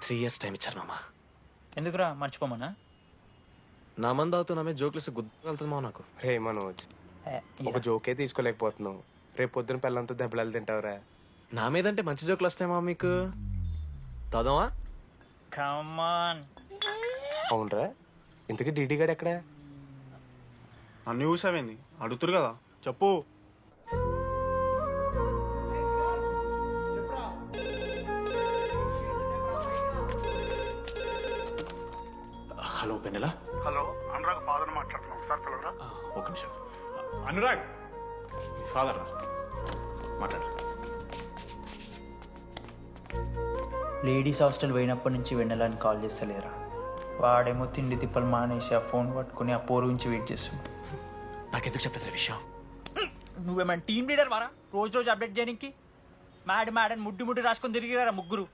3 years time ఇచ్చారు మామ. ఎందుకురా మర్చిపోమన్నా? నా మంది అవుతున్నామే జోక్లేసి గుర్తుకెళ్తుంది మామ నాకు. రే మనోజ్, ఒక జోకే తీసుకోలేకపోతున్నావు. రేపు పొద్దున పిల్లలతో దెబ్బలు తింటావురా. నా మీదంటే మంచి జోకులు వస్తాయి మామ మీకు. చదవా? కమాన్. అవునరా, ఇంతకీ డీడీ గాడు ఎక్కడా? అన్ని చూసావేంది? అడుగుతురు కదా, చెప్పు. హలో వెన్నెలా. హలో, అనురాగ్ ఫాదర్ మాట్లాడుతున్నాం. ఒకసారి పిలవరా? ఒక నిమిషం. అనురాగ్ ఫాదర్ మాట్లాడు. లేడీస్ హాస్టల్ పోయినప్పటి నుంచి వెన్నెలని కాల్ చేస్తలేరా? వాడేమో తిండి తిప్పలు మానేసి ఆ ఫోన్ పట్టుకుని ఆ పోరు గురించి వెయిట్ చేస్తున్నాడు. నాకెందుకు చెప్పలేదు విషయం? నువ్వేమైనా టీం లీడర్ వారా రోజు రోజు అప్డేట్ చేయడానికి? మ్యాడని ముడ్డి రాసుకొని తిరిగిరారా ముగ్గురు.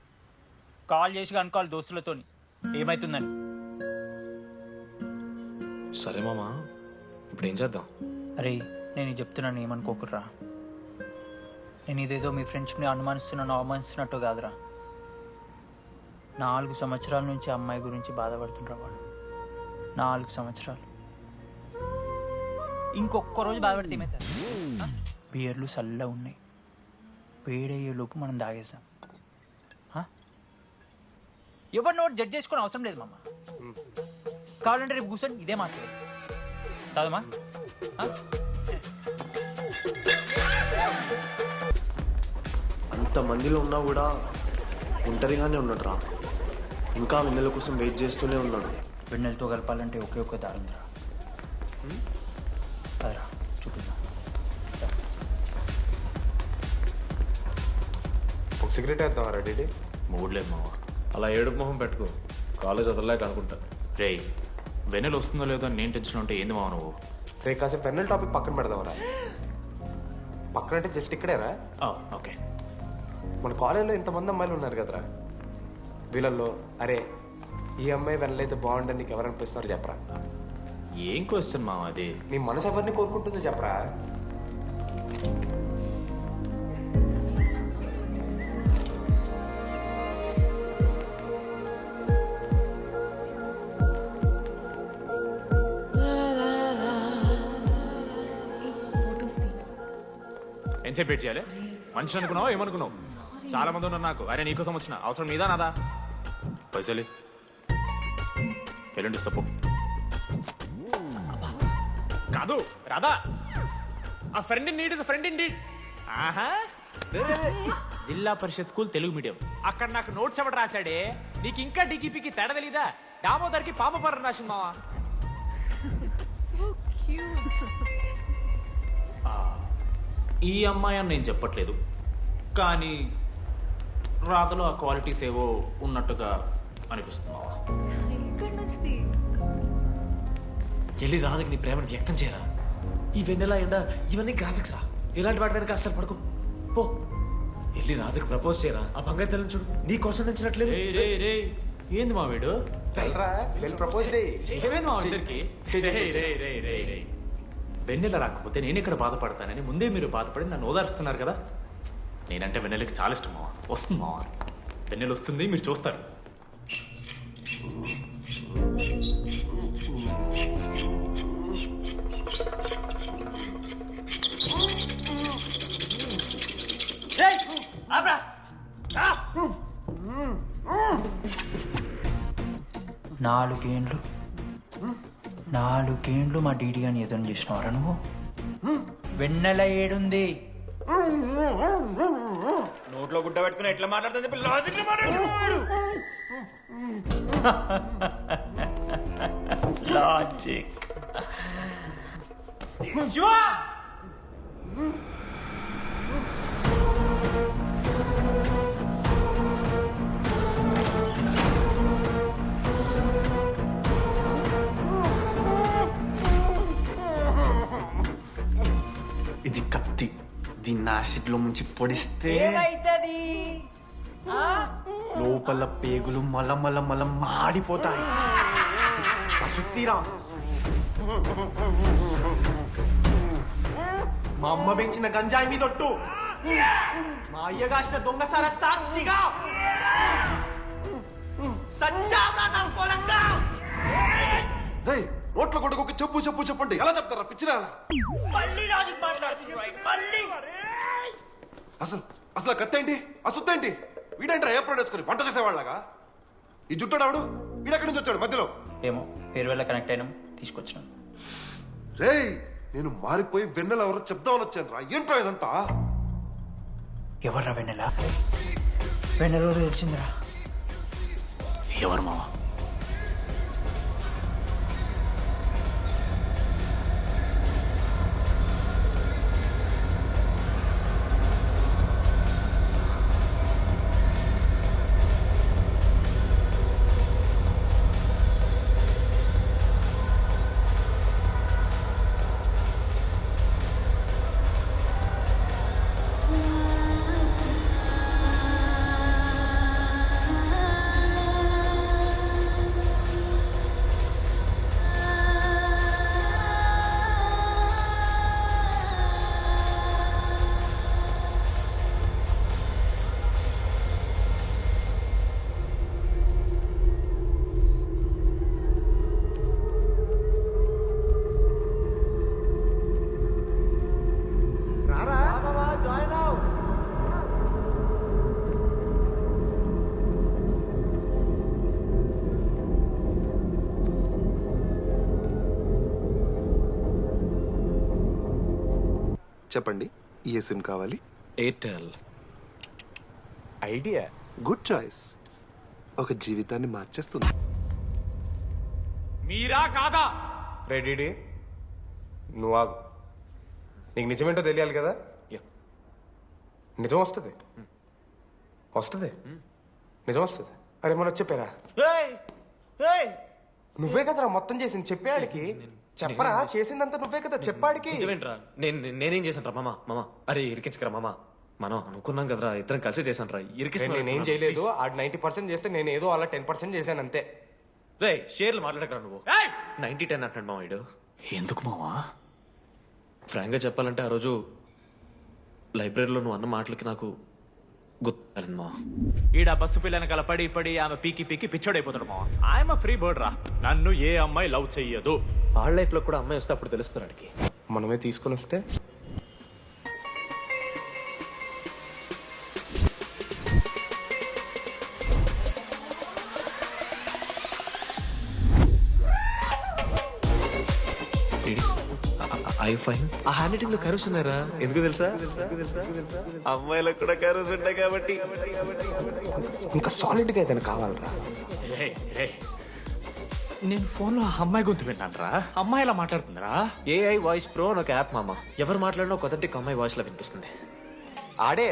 కాల్ చేసి అనుకోవాలి దోస్తులతోని ఏమైతుందని. సరే మామ, ఇప్పుడు ఏం చేద్దాం? అరే నేను ఇది చెప్తున్నాను, ఏమనుకోకుర్రా. నేను ఇదేదో మీ ఫ్రెండ్షిప్ని అవమానిస్తున్నట్టు కాదురా. 4 సంవత్సరాల నుంచి అమ్మాయి గురించి బాధపడుతుండ్రా వాడు. 4 సంవత్సరాలు. ఇంకొక్క రోజు బాధపడితే ఏమవుతుంది? బియర్లు చల్లగా ఉన్నాయి, వేడయ్యే లోపు మనం తాగేసాం. ఎవరు నోట్ జడ్జ్ చేసుకుని అవసరం లేదు మామ. కావాలంటే రేపు కూర్చొని ఇదే మాట్లాడదు కాదమ్మా. అంతమందిలో ఉన్నా కూడా ఒంటరిగానే ఉన్నాడు రా. ఇంకా వెన్నెల కోసం వెయిట్ చేస్తూనే ఉన్నాడు. వెన్నెలతో కలపాలంటే ఒకే ఒక్క దారుందిరా. అదరా చూపిద్దాం. ఒక సిగరెట్ వేద్దాం డీడీ. మూడ్లేదు మామ. అలా ఏడుపు మొహం పెట్టుకో, కాలేజ్ వదలలేక అనుకుంటా. రే వెన్నెల వస్తుందో లేదో నేను టెన్షన్ ఉంటే ఏంది మామ నువ్వు? రే కాసేపు పెన్నెల టాపిక్ పక్కన పెడదాంరా. పక్కన అంటే జస్ట్ ఇక్కడేరా. ఓకే. మన కాలేజీలో ఇంతమంది అమ్మాయిలు ఉన్నారు కదరా, వీళ్ళల్లో అరే ఈ అమ్మాయి వెనలైతే బాగుండని నీకు ఎవరు అనిపిస్తున్నారు చెప్పరా? ఏం క్వశ్చన్ మామ అది? నీ మనసు ఎవరిని కోరుకుంటుందో చెప్పరా? ఎంతసేపు వెయిట్ చేయాలి? మనిషి అనుకున్నావు ఏమనుకున్నావు? చాలా మంది ఉన్నారు నాకు. అరే నీకోసం వచ్చిన అవసరం నీదా నాదా? పైసలు ఎల్లుండి తప్పు కాదు రాదా. ఆ friend in need is friend in need. ఆహా, జిల్లా పరిషత్ స్కూల్ తెలుగు మీడియం. అక్కడ నాకు నోట్స్ ఎవడు రాశాడే? నీకు ఇంకా డికిపికి తేడా తెలీదా? దామోదర్కి పామపర్రం రాసింది మావా. ఈ అమ్మాయి అని నేను చెప్పట్లేదు, కానీ రాధలో ఆ క్వాలిటీస్ ఏవో ఉన్నట్టుగా అనిపిస్తుంది. వెళ్ళి రాధకి నీ ప్రేమను వ్యక్తం చేయరా. ఈ వెన్నెలా ఎండ ఇవన్నీ గ్రాఫిక్స్ రా. ఇలాంటి వాటి వెనక అస్సలు పడుకో. పో వెళ్ళి రాధకు ప్రపోజ్ చేయరా. ఆ బంగారు తెల్లని చూడు నీ కోసం నచ్చినట్లేదు. ఏంది మా వీడు? ప్రపోజ్ చేయి. ఏమైంది మా ఇద్దరికి? వెన్నెల రాకపోతే నేను ఇక్కడ బాధపడతానని ముందే మీరు బాధపడి నన్ను ఓదారుస్తున్నారు కదా. నేనంటే వెన్నెలకి చాలా ఇష్టం మావా. వస్తుంది మావా, వెన్నెల వస్తుంది, మీరు చూస్తారు. నాలుగేండ్లు మా డీడీ అని ఎదురు చేసినవారా నువ్వు? వెన్నెల ఏడుంది? నోట్లో గుడ్డ పెట్టుకుని ఎట్లా మాట్లాడుతుంది చెప్పి లాజిక్ మాట్లాడు. లాజిక్ ఇది కత్తి. దీన్ని యాసిడ్లో ముంచి పొడిస్తే ఏమైతది? లోపల పేగులు మల మాడిపోతాయి. అశుద్ధిరా. మా అమ్మ పెంచిన గంజాయి మీదొట్టు. మా అయ్య కాసిన దొంగసార సాక్షిగా రేయ్, నోట్ల కొడుకు చెప్పు చెప్పు చెప్పండి ఎలా చెప్తారా పిచ్చిరా అసలు అసలు ఆ కత్తి ఏంటి ఆ సుత్తి ఏంటి వీడేంట్రా ఏప్రిల్ వేసుకుని వంట చేసేవాళ్ళగా ఈ జుట్టాడు వీడెక్కడి నుంచి వచ్చాడు మధ్యలో ఏమో పేరు వల్ల కనెక్ట్ అయినాం తీసుకొచ్చినాం. రేయ్ నేను మారిపోయి వెన్నెల ఎవరో చెప్దామని వచ్చాను రా ఏంట్రా ఇదంతా ఎవర్రా వెన్నెల? వెన్నెల తెలిసిందిరా. ఎవరు మామ? చెప్పండి ఏ సిమ్ కావాలి ఎయిర్టెల్. ఐడియా. గుడ్ చాయిస్ ఒక జీవితాన్ని మార్చేస్తుంది మీరా కాదా? రెడీ నువ్వు ఆగు. నీకు నిజమేంటో తెలియాలి కదా. నిజం వస్తుంది వస్తుంది నిజం వస్తుంది. అరే మనం చెప్పారా నువ్వే కదరా మొత్తం చేసింది చెప్పాడికి. చెప్పరా చేసిందంతా నువ్వే కదా చెప్పాడికి. నిజమేంట్రా? నేనేం చేశాను రా మామ? మామ అరే ఇరికించకరా మామ. మనం అనుకున్నాం కదరా ఇద్దరం కలిసి చేశాను రా. నేనేం చేయలేదు. ఆడు 90% చేస్తే నేను ఏదో అలా 10% చేశాను అంతే. రే షేర్లు మాట్లాడకరా నువ్వు. ఏయ్! 90-10 అంటున్నాడు మామ వీడు. ఎందుకు మావా? ఫ్రాంక్గా చెప్పాలంటే ఆ రోజు లైబ్రరీలో నువ్వు అన్న మాటలకి నాకు గుర్తులేదు మామ. ఈడ బస్సు పిల్లని కలపడి పడి ఆమె పీకి పీకి పిచ్చోడైపోతాడు మావా. ఆయమ ఫ్రీ బర్డ్ రా. నన్ను ఏ అమ్మాయి లవ్ చెయ్యదు. వాళ్ళ లైఫ్లో కూడా అమ్మాయి వస్తే అప్పుడు తెలుస్తుంది వాడికి. మనమే తీసుకొని వస్తే ఐ ఫైన్. ఆ హ్యాండ్ రైటింగ్ లో కరోస్ ఉన్నారా? ఎందుకు తెలుసా? అమ్మాయిలకు కూడా కరోస్ ఉంటాయి కాబట్టి. ఇంకా సాలిడ్ గా ఏదైనా కావాలరా. నేను ఫోన్లో అమ్మాయి గొంతు విన్నాను రా. అమ్మాయి ఇలా మాట్లాడుతుందిరా. ఏఐ వాయిస్ ప్రో అని ఒక యాప్ మామ. ఎవరు మాట్లాడినా ఒక అథెంటిక్ అమ్మాయి వాయిస్ లా వినిపిస్తుంది. ఆడే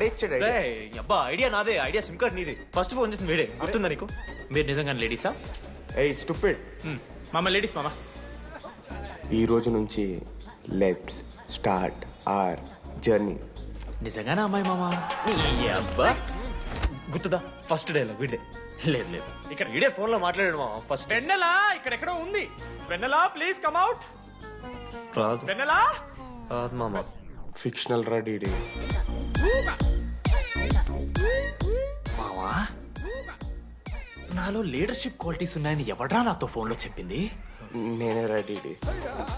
ఇచ్చాడు idea. రేయ్, అబ్బా ఐడియా నాదే. ఐడియా సిమ్ కార్డ్ నీది. ఫస్ట్ ఫోన్ చేసింది వీడే. గుర్తుందా నీకు? మీరు నిజంగా లేడీసా? ఏయ్ స్టూపిడ్. మామ లేడీస్ మామ. ఈ రోజు నుంచి లెట్స్ స్టార్ట్ అవర్ జర్నీ. నిజంగానే అమ్మాయి మామ? నీ అబ్బా గుర్తుదా? ఫస్ట్ డే లో వీడే. లేదు లేదు. ఇక్కడ వీడే ఫోన్ లో మాట్లాడాడు మామ ఫస్ట్. వెన్నెలా ఇక్కడెక్కడో ఉంది. వెన్నెలా ప్లీజ్ కమ్ అవుట్. రాదు వెన్నెలా రాదు మామ. ఫిక్షనల్ రా డీడీ. మావా నాలో లీడర్షిప్ క్వాలిటీస్ ఉన్నాయని ఎవడ్రా నాతో ఫోన్లో చెప్పింది? నేనే రా డీడీ.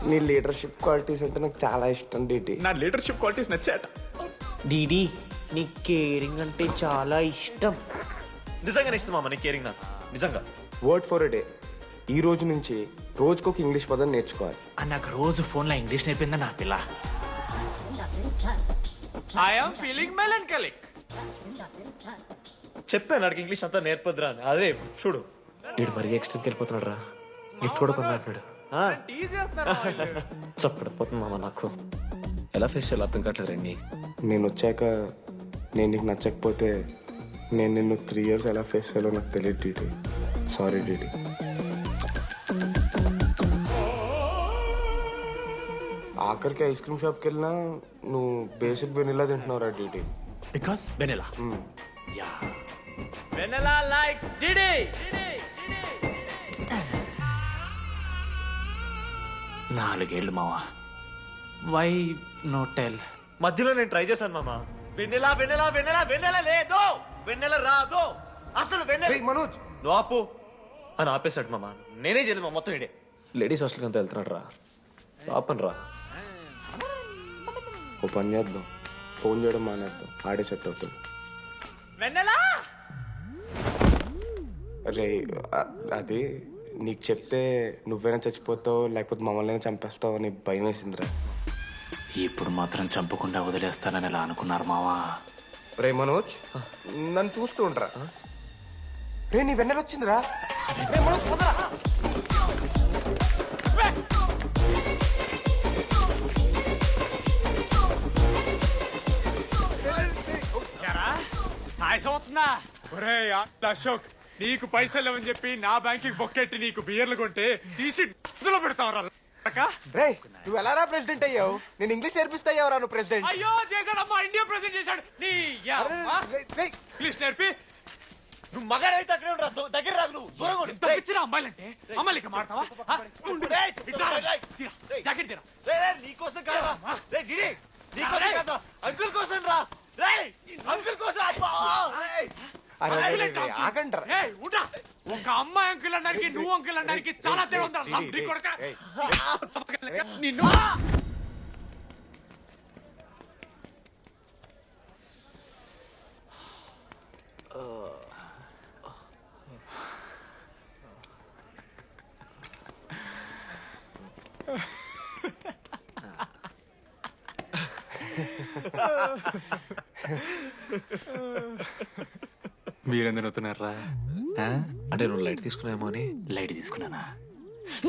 నీ లీడర్షిప్ క్వాలిటీస్ అంటే నాకు చాలా ఇష్టం డీడీ. నా లీడర్షిప్ క్వాలిటీస్ నచ్చాట. డీడీ నీ కేరింగ్ అంటే చాలా ఇష్టం. నిజంగానే ఇష్టం మామ నీ కేరింగ్ నాకు. నిజంగా. Word for a day. ఈ రోజు నుంచి రోజుకొక ఇంగ్లీష్ పదం నేర్చుకోవాలి. నాకు రోజు ఫోన్లో ఇంగ్లీష్ నేర్పిందా నా పిల్ల. I'm feeling melancholic. చెప్పాను అడిగి ఇంగ్లీష్ అంతా నేర్పొద్దురా అని. అదే చూడు వీడు మరీ ఎక్స్ట్రీమ్కి వెళ్ళిపోతున్నాడు రా. గిఫ్ట్ కూడా కొన్నాడు. చప్పడిపోతుంది మామ నాకు. ఎలా ఫేస్ చేయాలి అర్థం కావట్లేదు రండి. నేను వచ్చాక నేను నీకు నచ్చకపోతే నేను నిన్ను 3 years ఎలా ఫేస్ చేయాలో నాకు తెలియదు డీడీ. Sorry DD. ఆఖరికి ఐస్ క్రీమ్ షాప్కి వెళ్ళినా నువ్వు బేసిక్ వెనిలా తింటున్నావురా DD. Because Vennela. Yeah Vennela likes DD. నాలుగేళ్ళు మావా. Why no tell? మధ్యలో నేను ట్రై చేశాను మామ. వెన్నెలా వెన్నెలా వెన్నెలా వెన్నెల లేదు, వెన్నెల రాదు అసలు వెన్నెల రేయ్ మనోజ్ నువ్వు ఆపు అని ఆపేశాడు మామ. నేనే చేయలేదు మా మొత్తం ఇడే. లేడీస్ హాస్టల్కి అంతా వెళ్తున్నాడు రా. ఆపని రా. ఓ పని చేద్దాం, ఫోన్ చేయడం మానేద్దాం, ఆడే సెట్ అవుతుంది. వెన్నెలా రే అది నీకు చెప్తే నువ్వైనా చచ్చిపోతావు లేకపోతే మమ్మల్ని చంపేస్తావు అని భయం వేసిందిరా. ఇప్పుడు మాత్రం చంపకుండా వదిలేస్తానని ఎలా అనుకున్నారు మావా? రే మనోజ్ నన్ను చూస్తూ ఉండరా. రే నీ వెన్నెల వచ్చిందిరా. రే మనోజ్ పోతరా. అవుతుందా? ఒరే అశోక్, నీకు పైసలు లేవని చెప్పి నా బ్యాంకి బొక్కెట్టి నీకు బియర్లు కొంటే తీసి ఇందులో పెడతావరా? రే నువ్వు ఎలా రా ప్రెసిడెంట్ అయ్యావు? నేను ఇంగ్లీష్ నేర్పిస్తా అయ్యావురా నువ్వు ప్రెసిడెంట్. అయ్యో చేశాడమ్మా, ఇండియా ప్రెసిడెంట్ చేశాడు. నీ ఇంగ్లీష్ నేర్పి నువ్వు మగాడైతే అక్కడే ఉండరా. దగ్గర రాదు, నువ్వు దూరంగా ఉండు. ఎంత పిచ్చిరా అమ్మాయిలంటే. అమ్మాయిలు ఇక మాడతావా? జాకెట్ తీరా. నీకోసం కాదా? రే డిడి, నీకోసం కాదా? అంకుల్ కోసం రా. రే అంకుల్ కోసం. ఆగండ్రా. ఏయ్, ఉంటా. ఒక అమ్మాయి అంకుల్ అనడానికి నువ్వు అంకుల్ అనడానికి చాలా తేడా ఉందా? నీ కొడుకా? నిన్ను మీరందరూ అవుతున్నారా? అంటే నువ్వు లైట్ తీసుకున్నామో అని. లైట్ తీసుకున్నానా?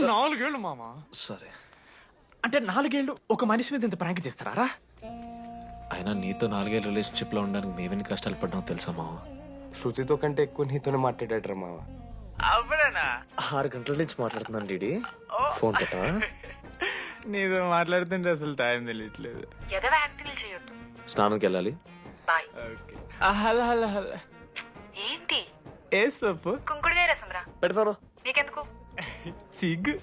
4 ఏళ్ళు మామా. సరే, అంటే 4 ఏళ్ళు ఒక మనిషి మీద ఇంత ప్రాంక్ చేస్తారా? అయినా నీతో 4 ఏళ్ళ రిలేషన్షిప్ లో ఉండడానికి మేమెన్ని కష్టాలు పడ్డామో తెలుసా మావ? శృతితో కంటే ఎక్కువ నీతోనే మాట్లాడాడు రా మావ. 6 గంటల నుంచి మాట్లాడుతున్నాను డీడీ. ఫోన్ పెట్టా. నీతో మాట్లాడుతుంటే అసలు టైం తెలియట్లేదు. స్నానంకి వెళ్ళాలి. Hello hello hello. ఏంటి? ఏ సొప్పు కుంకుడుగాయ రసం రా. పెడతాను. నీకెందుకు? సిగ్గు.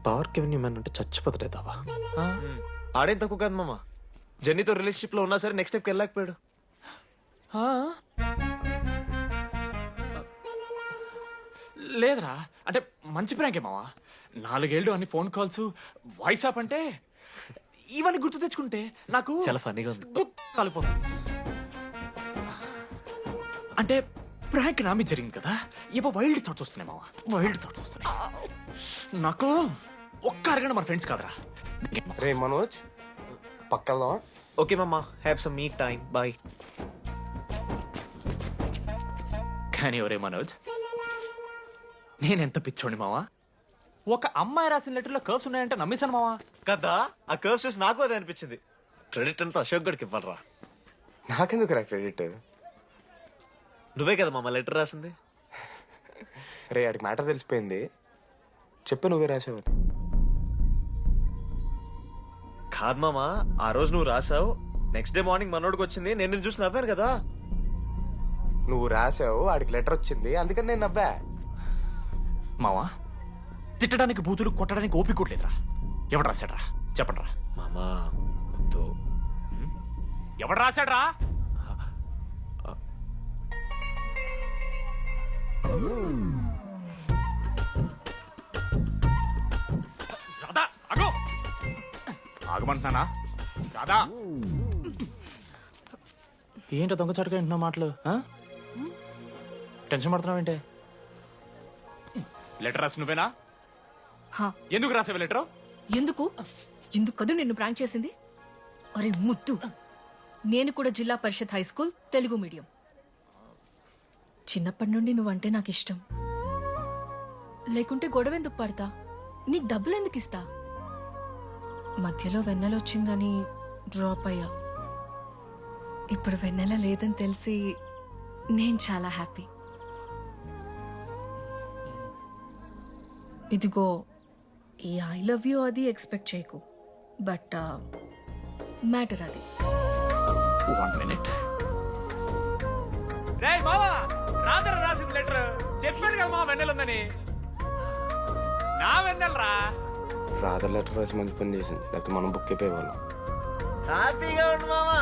పవర్కి ఎవరిని ఇమ్మని అంటే చచ్చిపోతాడేదావా. ఆడేం తక్కువ కాదు మామ. జెన్నీతో రిలేషన్షిప్ లో ఉన్నా సరే నెక్స్ట్ స్టెప్కి వెళ్ళలేకపోయాడు. లేదురా, అంటే మంచి ప్రాంకే మావా. 4 ఏళ్ళు అన్ని ఫోన్ కాల్స్, వాయిస్ ఆప్ అంటే ఇవన్నీ గుర్తు తెచ్చుకుంటే నాకు చాలా ఫన్నీగా ఉంది. కలిపోతుంది. అంటే ప్రాంక్ నా మీద జరిగింది కదా, ఏవో వైల్డ్ థాట్స్ వస్తున్నాయి మావా. వైల్డ్ థాట్స్ వస్తున్నాయి నాకు. ఒక్క అరగంట మన ఫ్రెండ్స్ కాదురా. రే మనోజ్ పక్కన ఓకే మామ, have some me time. Bye. కానీ ఒరే మనోజ్, నేనెంత పిచ్చోండి మావా. ఒక అమ్మాయి రాసిన లెటర్లో కర్వ్స్ ఉన్నాయంటే నమ్మేశాను మావా. కదా, ఆ కర్వ్స్ చూసి నాకు అదే అనిపించింది. క్రెడిట్ అంతా అశోక్ గడికి ఇవ్వాలరా. నాకెందుకు రా క్రెడిట్? నువ్వే కదా మామ లెటర్ రాసింది. రే ఆడికి మ్యాటర్ తెలిసిపోయింది. చెప్పు నువ్వే రాసావని. కాదు మామ, ఆ రోజు నువ్వు రాసావు. నెక్స్ట్ డే మార్నింగ్ మనోడికి వచ్చింది. నేను నిన్ను చూసి నవ్వాను కదా. నువ్వు రాసావు, ఆడికి లెటర్ వచ్చింది, అందుకని నేను నవ్వా. మావా, తిట్టడానికి బూతులు కొట్టడానికి ఓపిక కూడా లేదురా. ఎవడు రాశాడ్రా చెప్పండిరా. మామా వద్దు. ఎవడు రాశాడ్రా? రాధా ఆగు. ఆగమంటున్నానా? రాధా ఏంటో దొంగచాటుగా వింటున్నా మాటలు. టెన్షన్ పడుతున్నావేంటే? లెటర్ రాసి నువ్వేనా? ఎందుకు రాసావు లెటర్? ఎందుకు కదూ నిన్ను ప్రాంక్ చేసింది? అరే ముద్దు, నేను కూడా జిల్లా పరిషత్ హై స్కూల్ తెలుగు మీడియం. చిన్నప్పటి నుండి నువ్వంటే నాకు ఇష్టం. లేకుంటే గొడవ ఎందుకు పడతా? నీకు డబ్బులు ఎందుకు ఇస్తా? మధ్యలో వెన్నెల వచ్చిందని డ్రాప్ అయ్యా. ఇప్పుడు వెన్నెల లేదని తెలిసి నేను చాలా హ్యాపీ. ఇదిగో ఈ ఐ లవ్ యూ అది ఎక్స్పెక్ట్ చేయకు, బట్ మ్యాటర్ అది. 1 minute. రేయ్ మావా, రాధర రాసిన లెటర్ చెప్పాను కదా మా వెన్నెలుందని. నా వెన్నెలరా. రాధ లెటర్ వచ్చి మంచి పని చేసింది, లేకపోతే మనం బుక్ అయిపోయేవాళ్ళం. హ్యాపీగా ఉండు మామా.